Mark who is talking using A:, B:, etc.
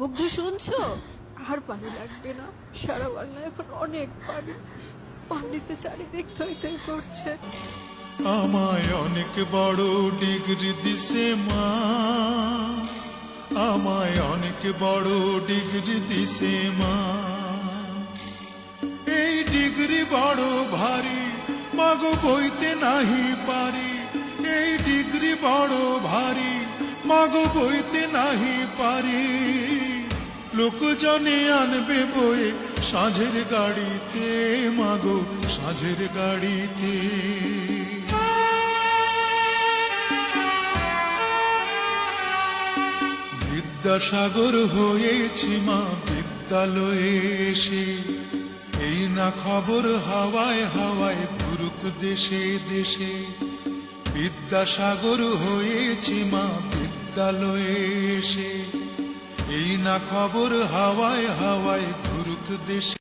A: মুগ্ধ শুনছো? আর পানি লাগবে না, সারা বাংলা এখন অনেক পানি। পানিতে চারিদিক থই থই করছে।
B: আমায় অনেক বড় ডিগ্রি দিছে মা, আমায় অনেক বড় ডিগ্রি দিছে মা। এই ডিগ্রি বড় ভারী, মাগো বইতে নাহি পারি। এই ডিগ্রি বড় ভারী, মাগো বইতে নাহি পারি। লোকজনে আনবে বয়ে সাঁঝের গাড়িতে, মাগো সাঁঝের গাড়িতে। বিদ্যাসাগর হয়েছি মা বিদ্যালয়ে এসে, এই না খবর হাওয়ায় হাওয়ায় ঘুরুক দেশে দেশে। বিদ্যাসাগর হয়েছি মা বিদ্যালয়ে এসে, এই না খবর হাওয়ায় হাওয়ায় ঘুরুক দেশে।